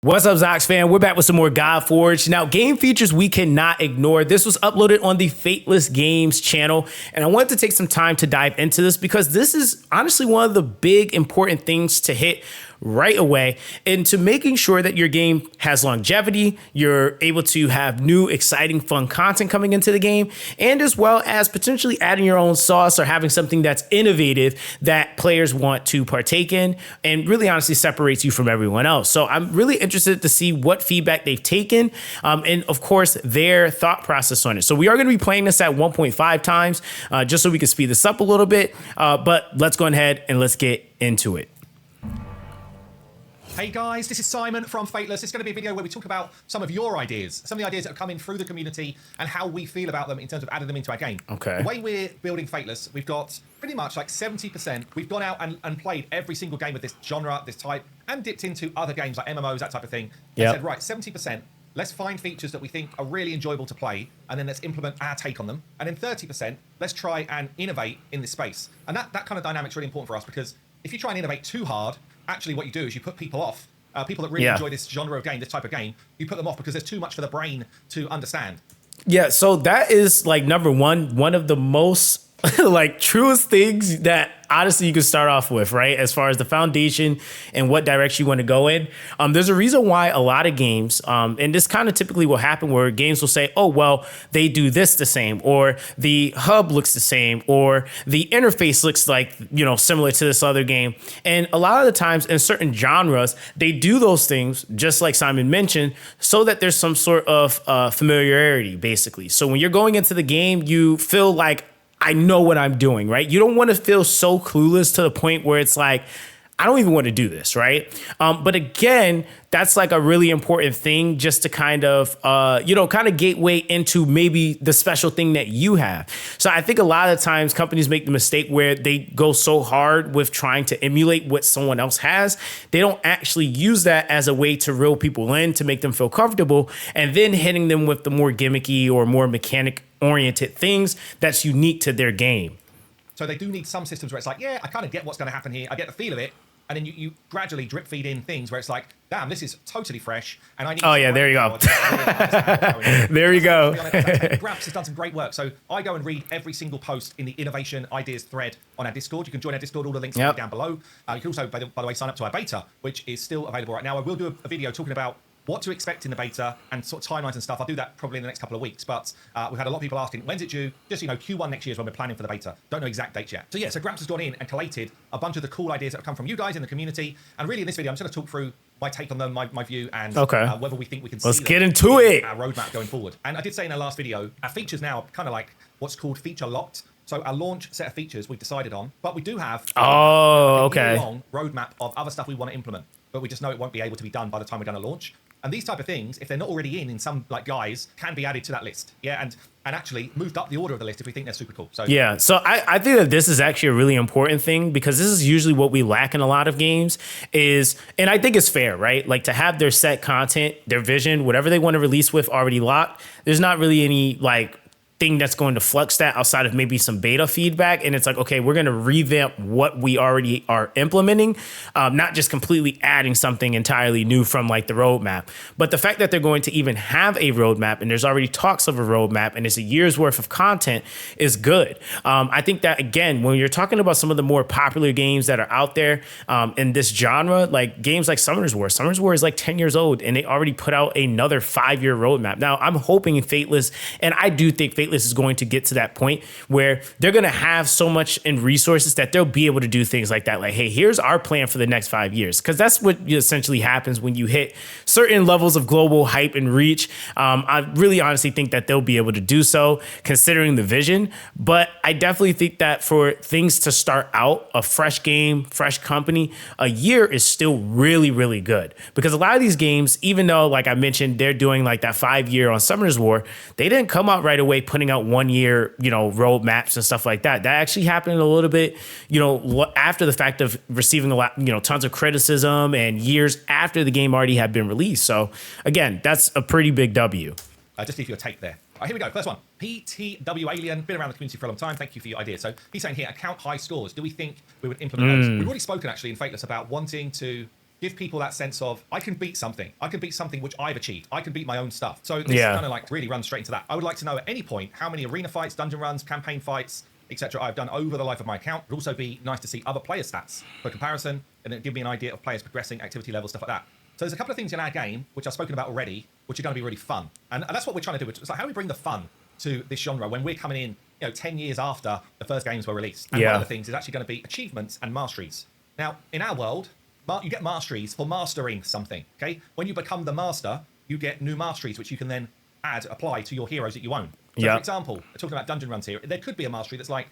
What's up, Zox fan? We're back with some more Godforge. Now, game features we cannot ignore. This was uploaded on the Fateless Games channel, and I wanted to take some time to dive into this because this is honestly one of the big important things to hit right away into making sure that your game has longevity, you're able to have new, exciting, fun content coming into the game, and as well as potentially adding your own sauce or having something that's innovative that players want to partake in and really honestly separates you from everyone else. So I'm really interested to see what feedback they've taken and of course their thought process on it. So we are going to be playing this at 1.5 times just so we can speed this up a little bit, but let's go ahead and let's get into it. Hey guys, this is Simon from Fateless. It's going to be a video where we talk about some of your ideas, some of the ideas that have come in through the community and how we feel about them in terms of adding them into our game. Okay. The way we're building Fateless, we've got pretty much like 70%. We've gone out and played every single game of this genre, this type, and dipped into other games like MMOs, that type of thing. And said, right, 70%, let's find features that we think are really enjoyable to play, and then let's implement our take on them. And then 30%, let's try and innovate in this space. And that kind of dynamic's really important for us because if you try and innovate too hard, actually what you do is you put people off. People that really enjoy this genre of game, this type of game, you put them off because there's too much for the brain to understand. Yeah, so that is like number one of the most like truest things that honestly you can start off with, right? As far as the foundation and what direction you want to go in. There's a reason why a lot of games, and this kind of typically will happen where games will say, oh, well, they do this the same, or the hub looks the same, or the interface looks like, you know, similar to this other game. And a lot of the times in certain genres, they do those things, just like Simon mentioned, so that there's some sort of familiarity, basically. So when you're going into the game, you feel like, I know what I'm doing, right? You don't want to feel so clueless to the point where it's like, I don't even want to do this, right? But again, that's like a really important thing just to kind of, kind of gateway into maybe the special thing that you have. So I think a lot of times companies make the mistake where they go so hard with trying to emulate what someone else has. They don't actually use that as a way to reel people in, to make them feel comfortable, and then hitting them with the more gimmicky or more mechanic oriented things that's unique to their game. So they do need some systems where it's like, yeah, I kind of get what's going to happen here. I get the feel of it. And then you gradually drip feed in things where it's like, damn, this is totally fresh. And I need. Oh yeah, there you go. There you go. Graps has done some great work. So I go and read every single post in the innovation ideas thread on our Discord. You can join our Discord. All the links are down below. You can also, by the way, sign up to our beta, which is still available right now. I will do a video talking about what to expect in the beta and sort of timelines and stuff. I'll do that probably in the next couple of weeks. But we've had a lot of people asking, when's it due? Just, Q1 next year is when we're planning for the beta. Don't know exact dates yet. So yeah, so Gramps has gone in and collated a bunch of the cool ideas that have come from you guys in the community. And really in this video, I'm just going to talk through my take on them, my view, and whether we think we can Let's get into it. Our roadmap going forward. And I did say in our last video, our features now are kind of like what's called feature locked. So our launch set of features we've decided on, but we do have a long roadmap of other stuff we want to implement. But we just know it won't be able to be done by the time we're done a launch. And these type of things, if they're not already in some like guys, can be added to that list. Yeah, and actually moved up the order of the list if we think they're super cool. So yeah, so I think that this is actually a really important thing because this is usually what we lack in a lot of games is, and I think it's fair, right? Like to have their set content, their vision, whatever they want to release with already locked. There's not really any like thing that's going to flux that outside of maybe some beta feedback. And it's like, okay, we're going to revamp what we already are implementing, not just completely adding something entirely new from like the roadmap. But the fact that they're going to even have a roadmap and there's already talks of a roadmap and it's a year's worth of content is good. I think that, again, when you're talking about some of the more popular games that are out there in this genre, like games like Summoner's War is like 10 years old and they already put out another 5-year roadmap. Now, I'm hoping in Fateless, and I do think Fateless is going to get to that point where they're going to have so much in resources that they'll be able to do things like that. Like, hey, here's our plan for the next 5 years. Because that's what essentially happens when you hit certain levels of global hype and reach. I really honestly think that they'll be able to do so considering the vision. But I definitely think that for things to start out, a fresh game, fresh company, a year is still really, really good. Because a lot of these games, even though, like I mentioned, they're doing like that 5-year on Summoner's War, they didn't come out right away putting out 1-year, roadmaps and stuff like that. That actually happened a little bit, after the fact of receiving a lot, tons of criticism and years after the game already had been released. So again, that's a pretty big W. Just leave your take there. All right, here we go. First one. PTW Alien, been around the community for a long time. Thank you for your idea. So he's saying here, account high scores. Do we think we would implement those? We've already spoken actually in Fateless about wanting to give people that sense of, I can beat something. I can beat something which I've achieved. I can beat my own stuff. So this kind of like really runs straight into that. I would like to know at any point how many arena fights, dungeon runs, campaign fights, etc. I've done over the life of my account. It would also be nice to see other player stats for comparison, and then give me an idea of players progressing, activity levels, stuff like that. So there's a couple of things in our game, which I've spoken about already, which are going to be really fun. And that's what we're trying to do. It's like how we bring the fun to this genre when we're coming in, 10 years after the first games were released. And one of the things is actually going to be achievements and masteries. Now, in our world, you get masteries for mastering something, okay? When you become the master, you get new masteries, which you can then apply to your heroes that you own. So, for example, talking about dungeon runs here, there could be a mastery that's like,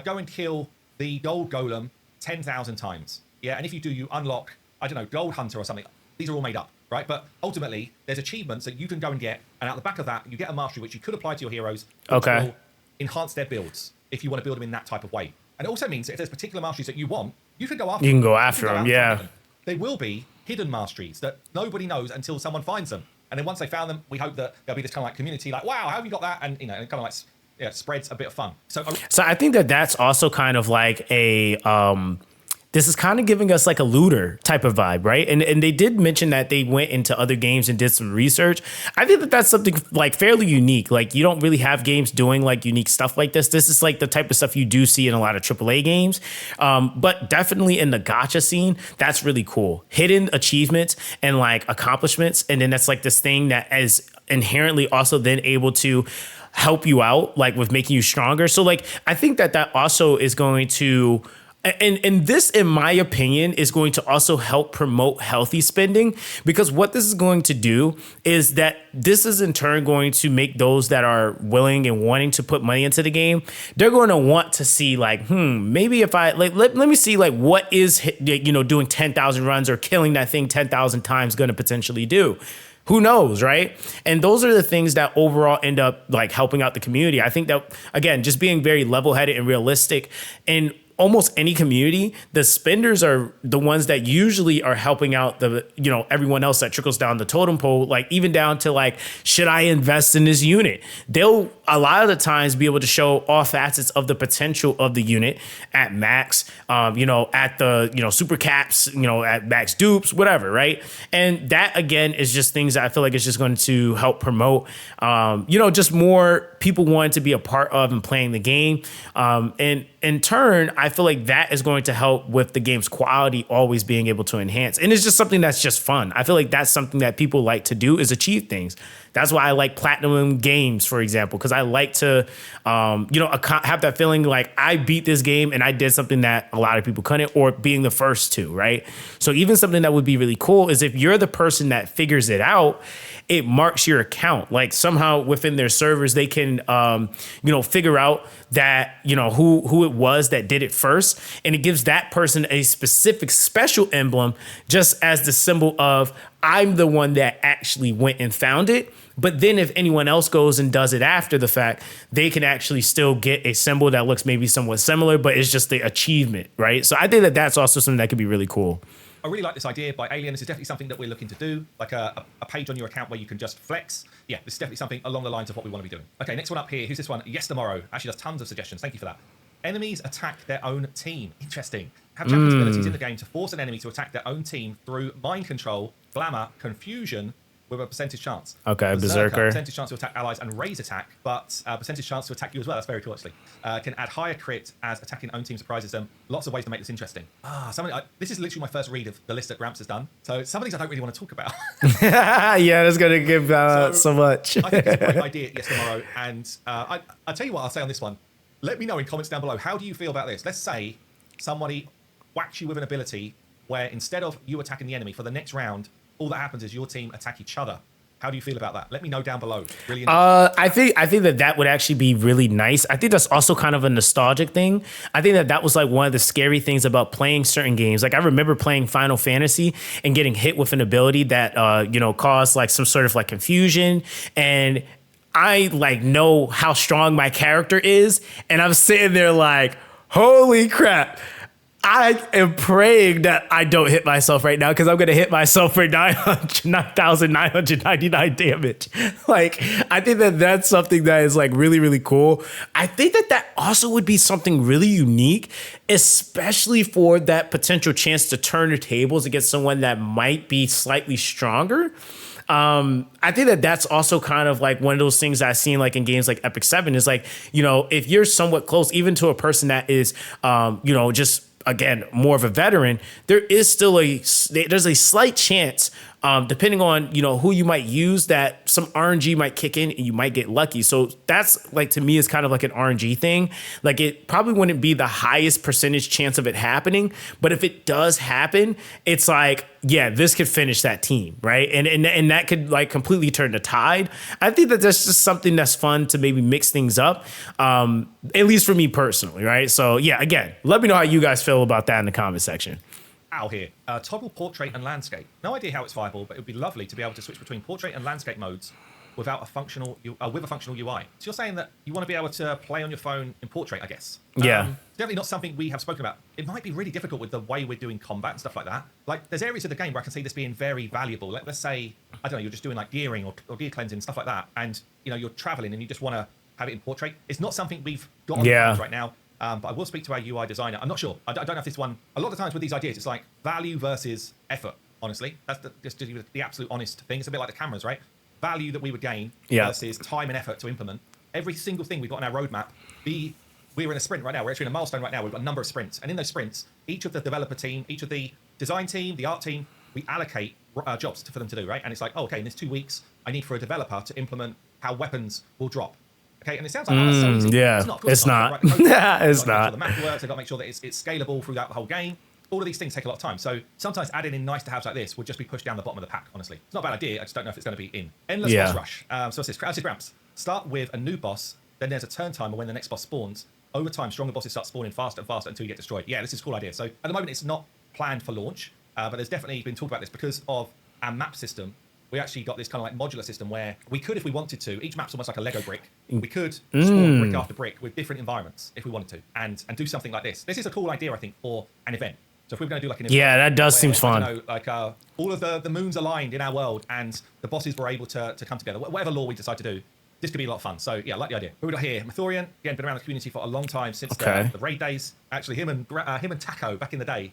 go and kill the gold golem 10,000 times. Yeah, and if you do, you unlock, I don't know, gold hunter or something. These are all made up, right? But ultimately, there's achievements that you can go and get, and out the back of that, you get a mastery which you could apply to your heroes. Okay. Will enhance their builds if you want to build them in that type of way. And it also means that if there's particular masteries that you want, you can go after them. You can go after them, yeah. There will be hidden masteries that nobody knows until someone finds them. And then once they found them, we hope that there'll be this kind of like community like, wow, how have you got that? And, it kind of like spreads a bit of fun. So I think that's also kind of like a... this is kind of giving us like a looter type of vibe, right? And they did mention that they went into other games and did some research. I think that that's something like fairly unique. Like you don't really have games doing like unique stuff like this. This is like the type of stuff you do see in a lot of AAA games. But definitely in the gacha scene, that's really cool. Hidden achievements and like accomplishments. And then that's like this thing that is inherently also then able to help you out, like with making you stronger. So like, I think that also is going to... And this, in my opinion, is going to also help promote healthy spending, because what this is going to do is that this is in turn going to make those that are willing and wanting to put money into the game, they're going to want to see like, maybe if I like, let me see like what is, doing 10,000 runs or killing that thing 10,000 times going to potentially do. Who knows, right? And those are the things that overall end up like helping out the community. I think that, again, just being very level-headed and realistic and almost any community, the spenders are the ones that usually are helping out the, everyone else that trickles down the totem pole, like even down to like, should I invest in this unit? They'll a lot of the times be able to show all facets of the potential of the unit at max, at the, super caps, at max dupes, whatever, right? And that again is just things that I feel like it's just going to help promote, just more people wanting to be a part of and playing the game. And in turn, I feel like that is going to help with the game's quality always being able to enhance. And it's just something that's just fun. I feel like that's something that people like to do, is achieve things. That's why I like platinum games, for example, because I like to, have that feeling like I beat this game and I did something that a lot of people couldn't, or being the first to, right? So even something that would be really cool is if you're the person that figures it out, it marks your account. Like somehow within their servers, they can, figure out that, who it was that did it first. And it gives that person a specific special emblem, just as the symbol of, I'm the one that actually went and found it. But then if anyone else goes and does it after the fact, they can actually still get a symbol that looks maybe somewhat similar, but it's just the achievement, right? So I think that that's also something that could be really cool. I really like this idea by Alien. This is definitely something that we're looking to do, like a page on your account where you can just flex. Yeah, this is definitely something along the lines of what we want to be doing. Okay, next one up here. Who's this one? Yes Tomorrow. Actually does tons of suggestions. Thank you for that. Enemies attack their own team. Interesting. Have champions abilities in the game to force an enemy to attack their own team through mind control, glamour, confusion, with a percentage chance. Okay, Berserker. Percentage chance to attack allies and raise attack, but percentage chance to attack you as well. That's very cool, actually. Can add higher crit as attacking own team surprises them. Lots of ways to make this interesting. This is literally my first read of the list that Gramps has done. So some of these I don't really want to talk about. Yeah, that's going to give so much. I think it's a great idea, Yes Tomorrow. And I'll tell you what I'll say on this one. Let me know in comments down below. How do you feel about this? Let's say somebody whacks you with an ability where instead of you attacking the enemy for the next round, all that happens is your team attack each other. How do you feel about that? Let me know down below. Really I think that would actually be really nice. I think that's also kind of a nostalgic thing. I think that was like one of the scary things about playing certain games. Like I remember playing Final Fantasy and getting hit with an ability that caused like some sort of like confusion, and I like know how strong my character is, and I'm sitting there like, holy crap. I am praying that I don't hit myself right now because I'm going to hit myself for 9,999 damage. Like, I think that that's something that is like really, really cool. I think that that also would be something really unique, especially for that potential chance to turn the tables against someone that might be slightly stronger. I think that that's also kind of like one of those things I've seen like in games like Epic 7 is like, you know, if you're somewhat close, even to a person that is, you know, just again, more of a veteran, there is still there's a slight chance, depending on, you know, who you might use, that some RNG might kick in and you might get lucky. So that's like, to me, is kind of like an RNG thing. Like, it probably wouldn't be the highest percentage chance of it happening, but if it does happen, it's like, yeah, this could finish that team, right? And that could like completely turn the tide. I think that that's just something that's fun to maybe mix things up, at least for me personally, right? So yeah, again, let me know how you guys feel about that in the comment section. Out here, toggle portrait and landscape. No idea how it's viable, but it would be lovely to be able to switch between portrait and landscape modes without a functional with a functional UI. So you're saying that you want to be able to play on your phone in portrait, I guess. Yeah. Definitely not something we have spoken about. It might be really difficult with the way we're doing combat and stuff like that. Like, there's areas of the game where I can see this being very valuable. Like, let's say, I don't know, you're just doing like gearing or gear cleansing, stuff like that, and you know, you're traveling and you just want to have it in portrait. It's not something we've got on the page right now. But I will speak to our UI designer. I'm not sure. I don't know if this one. A lot of the times with these ideas, it's like value versus effort. Honestly, that's just the absolute honest thing. It's a bit like the cameras, right? Value that we would gain versus time and effort to implement. Every single thing we've got on our roadmap. We're in a sprint right now. We're actually in a milestone right now. We've got a number of sprints, and in those sprints, each of the developer team, each of the design team, the art team, we allocate jobs for them to do, right? And it's like, oh, okay, in this 2 weeks, I need for a developer to implement how weapons will drop. Okay, and it sounds like that's so easy. Yeah, it's not. It's not. The map works. I've got to make sure that it's scalable throughout the whole game. All of these things take a lot of time. So sometimes adding in nice to haves like this would just be pushed down the bottom of the pack, honestly. It's not a bad idea. I just don't know if it's going to be in. Endless boss rush. So what's this? How's this ramps? Start with a new boss, then there's a turn timer when the next boss spawns. Over time, stronger bosses start spawning faster and faster until you get destroyed. Yeah, this is a cool idea. So at the moment, it's not planned for launch, but there's definitely been talk about this because of our map system. We actually got this kind of like modular system where we could, if we wanted to, each map's almost like a Lego brick. We could spawn brick after brick with different environments if we wanted to, and do something like this. This is a cool idea, I think, for an event. So if we were going to do like an event, that does seem fun. I don't know, like all of the moons aligned in our world and the bosses were able to come together. Whatever lore we decide to do, this could be a lot of fun. So yeah, I like the idea. Who we got here? Mathorian, again, been around the community for a long time since the raid days. Actually, him and Taco back in the day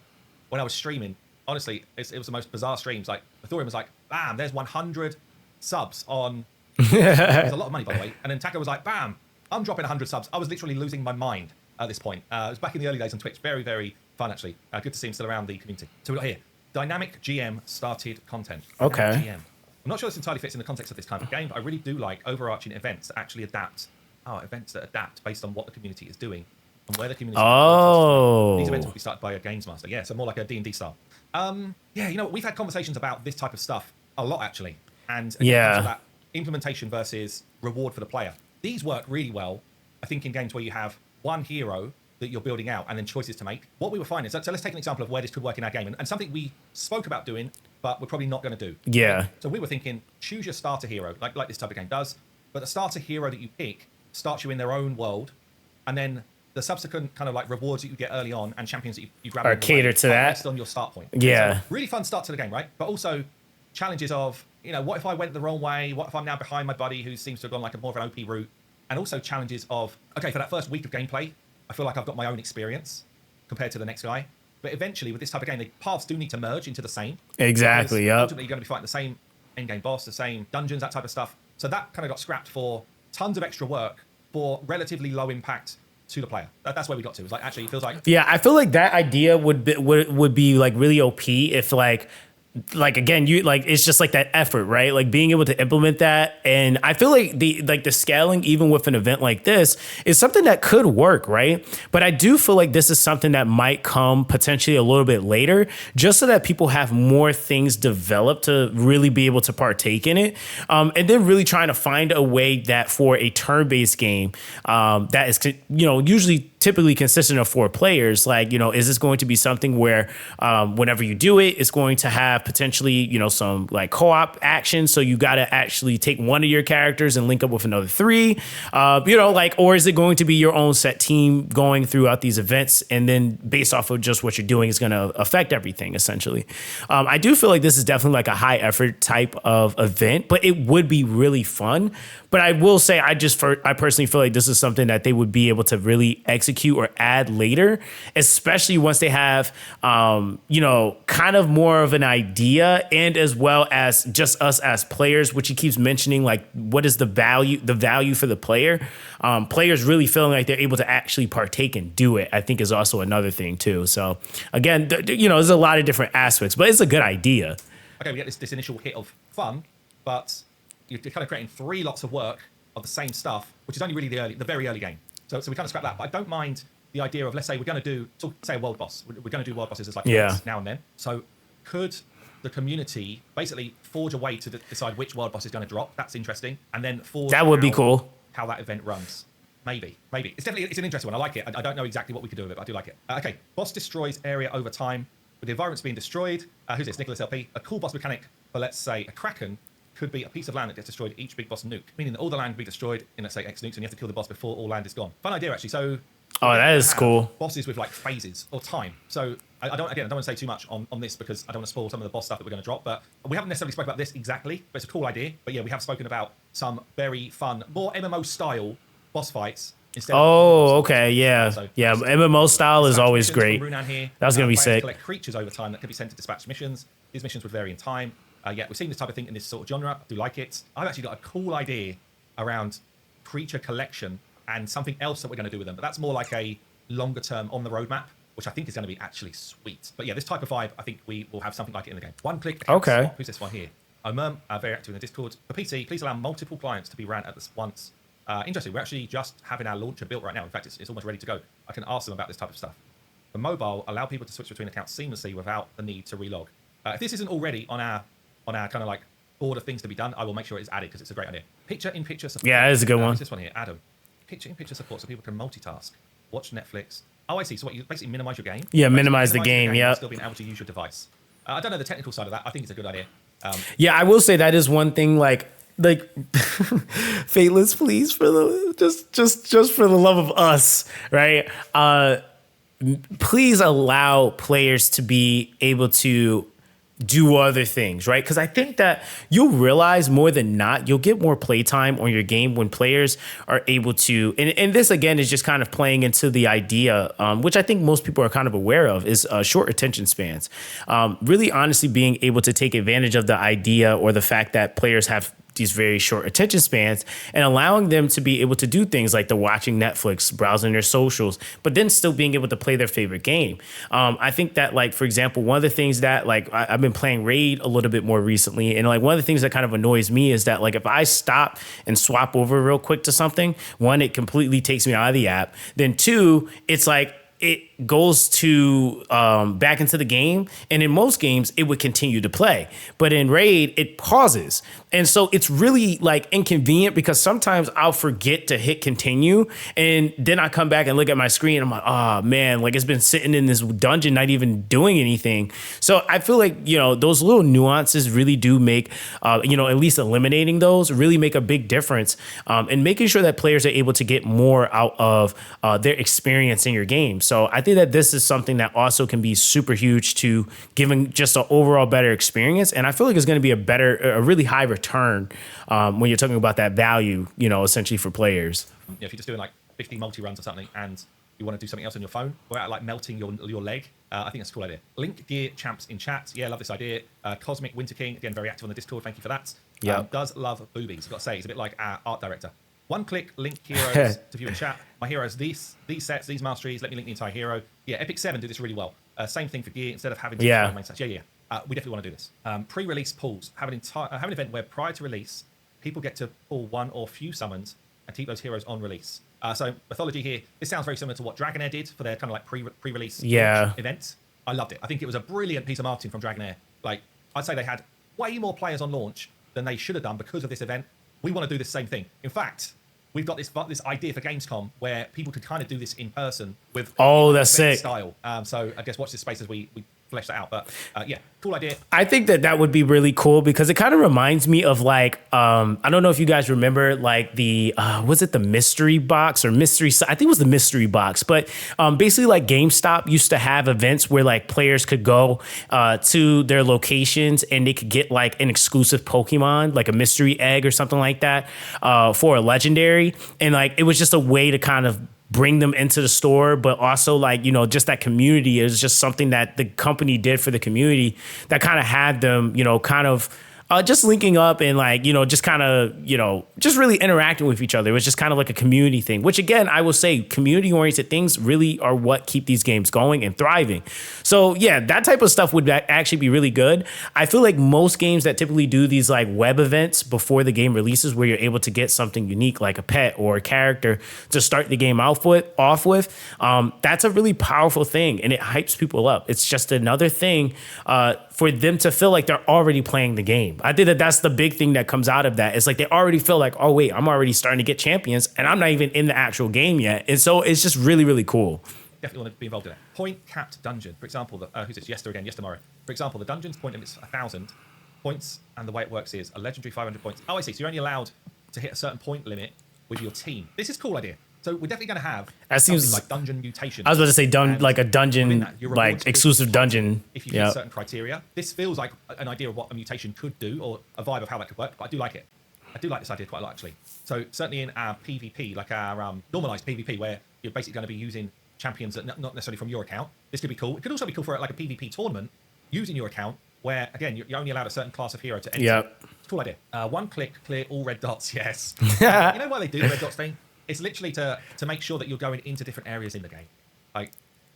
when I was streaming. Honestly, it was the most bizarre streams. Like Mathorian was like, bam, there's 100 subs on. There's a lot of money, by the way. And then Taco was like, bam, I'm dropping 100 subs. I was literally losing my mind at this point. It was back in the early days on Twitch. Very, very fun, actually. Good to see him still around the community. So we got here, dynamic GM started content. Okay. GM. I'm not sure this entirely fits in the context of this kind of game, but I really do like overarching events that actually adapt. Events that adapt based on what the community is doing and where the community is. These events will be started by a games master. Yeah, so more like a D&D style. Yeah, you know, we've had conversations about this type of stuff a lot, actually. And that implementation versus reward for the player. These work really well, I think, in games where you have one hero that you're building out and then choices to make. What we were finding, so let's take an example of where this could work in our game and something we spoke about doing, but we're probably not going to do. Yeah. So we were thinking, choose your starter hero, like this type of game does, but the starter hero that you pick starts you in their own world, and then the subsequent kind of like rewards that you get early on and champions that you grab or cater to that based on your start point. Yeah. So really fun start to the game, right? But also challenges of, you know, what if I went the wrong way? What if I'm now behind my buddy who seems to have gone like a more of an OP route? And also challenges of, okay, for that first week of gameplay, I feel like I've got my own experience compared to the next guy. But eventually, with this type of game, the paths do need to merge into the same. Exactly, yep. Ultimately, you're going to be fighting the same end-game boss, the same dungeons, that type of stuff. So that kind of got scrapped for tons of extra work for relatively low impact to the player. That's where we got to. It's like, actually, it feels like... Yeah, I feel like that idea would be like really OP if like again, you like, it's just like that effort, right? Like being able to implement that. And I feel like the scaling, even with an event like this, is something that could work, right? But I do feel like this is something that might come potentially a little bit later, just so that people have more things developed to really be able to partake in it. And then really trying to find a way that for a turn-based game, that is, you know, usually typically consistent of 4 players. Like, is this going to be something where whenever you do it, it's going to have potentially, some like co-op action. So you got to actually take one of your characters and link up with another 3, or is it going to be your own set team going throughout these events, and then based off of just what you're doing is going to affect everything essentially. I do feel like this is definitely like a high effort type of event, but it would be really fun. But I will say, I personally feel like this is something that they would be able to really execute or add later, especially once they have, kind of more of an idea, and as well as just us as players, which he keeps mentioning, like what is the value for the player. Players really feeling like they're able to actually partake and do it, I think is also another thing too. So again, there's a lot of different aspects, but it's a good idea. Okay, we get this initial hit of fun, but you're kind of creating 3 lots of work of the same stuff, which is only really the very early game. So we kind of scrap that. But I don't mind the idea of, let's say we're going to do, say a world boss. We're going to do world bosses as like now and then. So could the community basically forge a way to decide which world boss is going to drop? That's interesting. And then forge that would be cool. How that event runs. Maybe. It's an interesting one. I like it. I don't know exactly what we could do with it, but I do like it. Okay, boss destroys area over time. With the environments being destroyed, who's this? Nicholas LP. A cool boss mechanic for, let's say, a Kraken could be a piece of land that gets destroyed each big boss nuke, meaning that all the land will be destroyed in, let's say, X nukes, and you have to kill the boss before all land is gone. Fun idea, actually. So, that is cool. Bosses with like phases or time. So, I don't want to say too much on this because I don't want to spoil some of the boss stuff that we're going to drop. But we haven't necessarily spoken about this exactly, but it's a cool idea. But yeah, we have spoken about some very fun, more MMO style boss fights. Okay, yeah. So, MMO style is always great. That was going to be sick. Collect creatures over time that can be sent to dispatch missions. These missions would vary in time. We've seen this type of thing in this sort of genre. I do like it. I've actually got a cool idea around creature collection and something else that we're going to do with them. But that's more like a longer term on the roadmap, which I think is going to be actually sweet. But yeah, this type of vibe, I think we will have something like it in the game. One click. Okay. Swap. Who's this one here? Very active in the Discord. For PC, please allow multiple clients to be ran at once. Interesting. We're actually just having our launcher built right now. In fact, it's almost ready to go. I can ask them about this type of stuff. For mobile, allow people to switch between accounts seamlessly without the need to relog. If this isn't already on our kind of like board of things to be done, I will make sure it is added because it's a great idea. Picture-in-picture support. Yeah, that is a good one. This one here, Adam. Picture-in-picture support so people can multitask, watch Netflix. Oh, I see. So what, you basically minimize your game? Yeah, minimize the game. Yeah. Still being able to use your device. I don't know the technical side of that. I think it's a good idea. Yeah, I will say that is one thing. Like fateless, please, for the just for the love of us, right? Please allow players to be able to do other things, right? Because I think that you'll realize more than not, you'll get more playtime on your game when players are able to, and this again is just kind of playing into the idea, which I think most people are kind of aware of, is short attention spans. Really honestly being able to take advantage of the idea or the fact that players have these very short attention spans and allowing them to be able to do things like the watching Netflix, browsing their socials, but then still being able to play their favorite game. I think that, like, for example, one of the things that, like, I've been playing Raid a little bit more recently, and like one of the things that kind of annoys me is that, like, if I stop and swap over real quick to something, one, it completely takes me out of the app. Then two, it's like it goes to back into the game, and in most games it would continue to play, but in Raid it pauses, and so it's really like inconvenient because sometimes I'll forget to hit continue, and then I come back and look at my screen and I'm like, oh man, like it's been sitting in this dungeon not even doing anything. So I feel like, you know, those little nuances really do make at least eliminating those really make a big difference, and making sure that players are able to get more out of their experience in your game. So I think that this is something that also can be super huge to giving just an overall better experience. And I feel like it's going to be a really high return when you're talking about that value, essentially for players. Yeah, if you're just doing like 50 multi-runs or something and you want to do something else on your phone without like melting your leg, I think that's a cool idea. Link Gear Champs in chat. Yeah, love this idea. Cosmic Winter King, again, very active on the Discord. Thank you for that. Yeah. Does love boobies. I've got to say, he's a bit like our art director. One click, link heroes to view in chat. My heroes, these sets, these masteries, let me link the entire hero. Yeah, Epic 7 do this really well. Same thing for gear, instead of having to main sets. Yeah. We definitely want to do this. Pre-release pulls. Have an event where prior to release, people get to pull one or few summons and keep those heroes on release. So mythology here, this sounds very similar to what Dragonair did for their kind of like pre-release event. I loved it. I think it was a brilliant piece of marketing from Dragonair. Like, I'd say they had way more players on launch than they should have done because of this event. We want to do the same thing. In fact, we've got this idea for Gamescom where people could kind of do this in person with that's sick style. So I guess watch this space as we flesh that out. But yeah, cool idea. I think that would be really cool because it kind of reminds me of like, I don't know if you guys remember like the, was it the mystery box or mystery? I think it was the mystery box, but basically like GameStop used to have events where like players could go to their locations and they could get like an exclusive Pokemon, like a mystery egg or something like that for a legendary. And like, it was just a way to kind of bring them into the store, but also like, you know, just that community is just something that the company did for the community that kind of had them, you know, kind of just linking up and like, you know, just kind of, you know, just really interacting with each other. It was just kind of like a community thing, which again, I will say community oriented things really are what keep these games going and thriving. So yeah, that type of stuff would actually be really good. I feel like most games that typically do these like web events before the game releases where you're able to get something unique like a pet or a character to start the game off with, that's a really powerful thing and it hypes people up. It's just another thing for them to feel like they're already playing the game. I think that's the big thing that comes out of that. It's like they already feel like, oh wait, I'm already starting to get champions and I'm not even in the actual game yet. And so it's just really, really cool. Definitely want to be involved in it. Point capped dungeon. For example, who's this? Yestermorrow. For example, the dungeon's point limit's 1,000 points and the way it works is a legendary 500 points. Oh, I see. So you're only allowed to hit a certain point limit with your team. This is a cool idea. So we're definitely going to have something like dungeon mutation. I was about to say like a dungeon, like exclusive dungeon. If you hit certain criteria, this feels like an idea of what a mutation could do or a vibe of how that could work. But I do like it. I do like this idea quite a lot actually. So certainly in our PvP, like our normalized PvP, where you're basically going to be using champions that not necessarily from your account. This could be cool. It could also be cool for like a PvP tournament using your account, where again you're only allowed a certain class of hero to enter. Yeah. It's a cool idea. One click, clear all red dots. Yes. You know why they do the red dots thing? It's literally to make sure that you're going into different areas in the game. Like,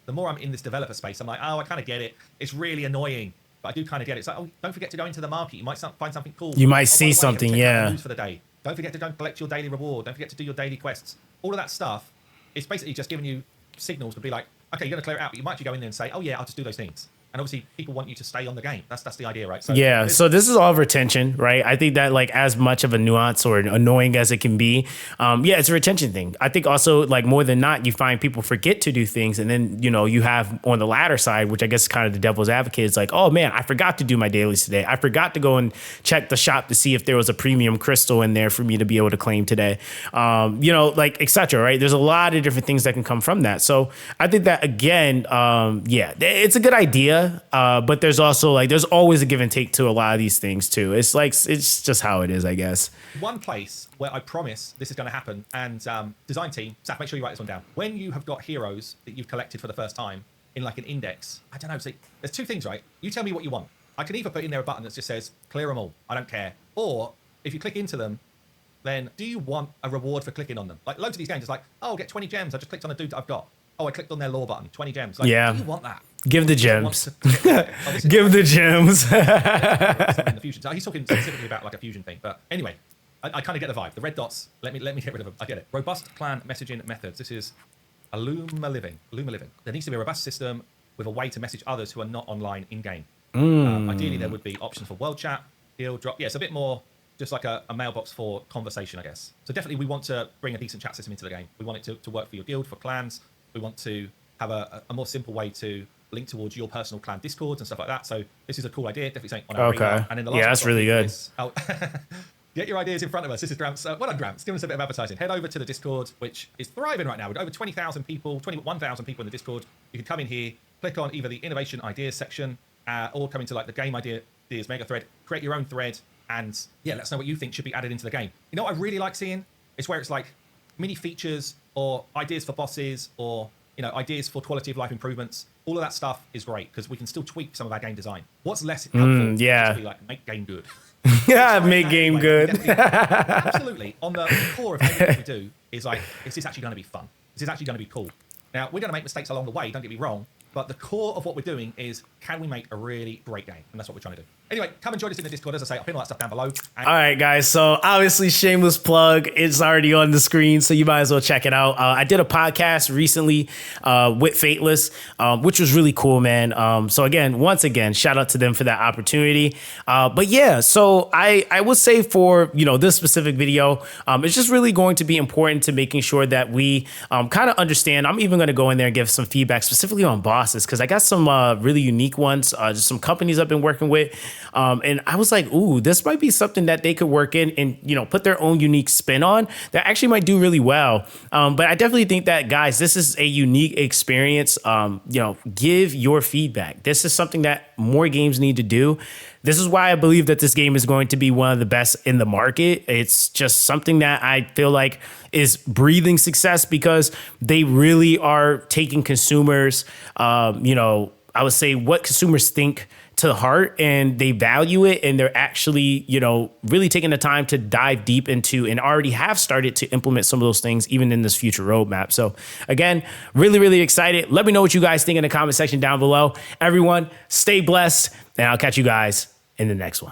the more I'm in this developer space, I'm like, oh, I kind of get it. It's really annoying, but I do kind of get it. It's like, oh, don't forget to go into the market. You might find something cool. You might see something, yeah. News for the day. Don't forget to go and collect your daily reward. Don't forget to do your daily quests. All of that stuff, it's basically just giving you signals to be like, okay, you're going to clear it out, but you might actually go in there and say, oh, yeah, I'll just do those things. And obviously, people want you to stay on the game. That's the idea, right? So yeah. So this is all retention, right? I think that like as much of a nuance or annoying as it can be, yeah, it's a retention thing. I think also like more than not, you find people forget to do things, and then you know you have on the latter side, which I guess is kind of the devil's advocate. It's like, oh man, I forgot to do my dailies today. I forgot to go and check the shop to see if there was a premium crystal in there for me to be able to claim today. You know, like etc. Right? There's a lot of different things that can come from that. So I think that again, yeah, it's a good idea. But there's also like there's always a give and take to a lot of these things too. It's like it's just how it is, I guess. One place where I promise this is going to happen, and design team, Saf, make sure you write this one down. When you have got heroes that you've collected for the first time in like an index, I don't know. See, there's two things, right? You tell me what you want. I can either put in there a button that just says clear them all. I don't care. Or if you click into them, then do you want a reward for clicking on them? Like loads of these games, it's like, oh, I'll get 20 gems. I just clicked on a dude that I've got. Oh, I clicked on their lore button, 20 gems. Like, yeah. Do you want that? Give the gems. Give the gems. In the fusion. So he's talking specifically about like a fusion thing. But anyway, I kind of get the vibe. The red dots, let me get rid of them. I get it. Robust clan messaging methods. This is Illuma Living. There needs to be a robust system with a way to message others who are not online in-game. Ideally, there would be options for world chat, deal drop. Yeah, it's a bit more just like a mailbox for conversation, I guess. So definitely we want to bring a decent chat system into the game. We want it to work for your guild, for clans. We want to have a more simple way to link towards your personal clan discords and stuff like that. So this is a cool idea. Definitely something on our radar. And then the last that's really good. Get your ideas in front of us. This is Gramps. Well done, Gramps. Give us a bit of advertising. Head over to the Discord, which is thriving right now. We've got over 20,000 people, 21,000 people in the Discord. You can come in here, click on either the innovation ideas section or come into like the game ideas mega thread, create your own thread, and yeah, let us know what you think should be added into the game. You know what I really like seeing? It's where it's like mini features or ideas for bosses or ideas for quality of life improvements. All of that stuff is great because we can still tweak some of our game design. What's less helpful is to be like make game good. Yeah, make game good. Absolutely. On the core of everything we do is like, is this actually going to be fun? Is this actually going to be cool? Now, we're going to make mistakes along the way, don't get me wrong, but the core of what we're doing is, can we make a really great game? And that's what we're trying to do. Anyway, come and join us in the Discord. As I say, I'll pin all that stuff down below. And All right, guys. So obviously, shameless plug. It's already on the screen, so you might as well check it out. I did a podcast recently with Fateless, which was really cool, man. So again, once again, shout out to them for that opportunity. But yeah, so I would say for this specific video, it's just really going to be important to making sure that we kind of understand. I'm even going to go in there and give some feedback specifically on bosses because I got some really unique ones. Just some companies I've been working with. And I was like, ooh, this might be something that they could work in and, put their own unique spin on that actually might do really well. But I definitely think that, guys, this is a unique experience. Give your feedback. This is something that more games need to do. This is why I believe that this game is going to be one of the best in the market. It's just something that I feel like is breathing success because they really are taking consumers, I would say what consumers think to heart and they value it. And they're actually, really taking the time to dive deep into and already have started to implement some of those things even in this future roadmap. So again, really, really excited. Let me know what you guys think in the comment section down below. Everyone, stay blessed and I'll catch you guys in the next one.